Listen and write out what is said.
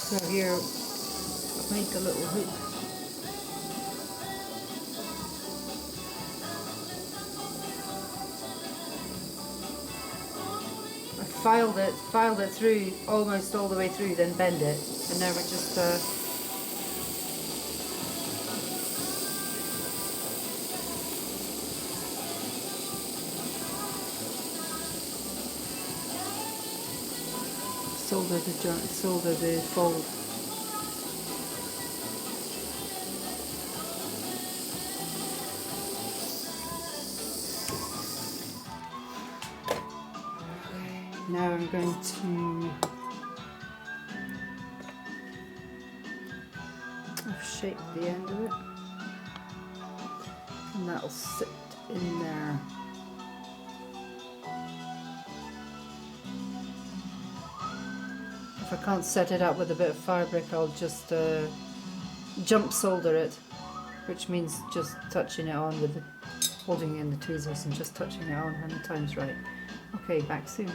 So here I've made the little hook. I filed it through almost all the way through, then bend it, and now we're just solder the fold. Now I'm going to shape the end of it, and that'll sit in there. If I can't set it up with a bit of fabric, I'll just jump solder it, which means just touching it on with holding in the tweezers and just touching it on when the time's right. Okay, back soon.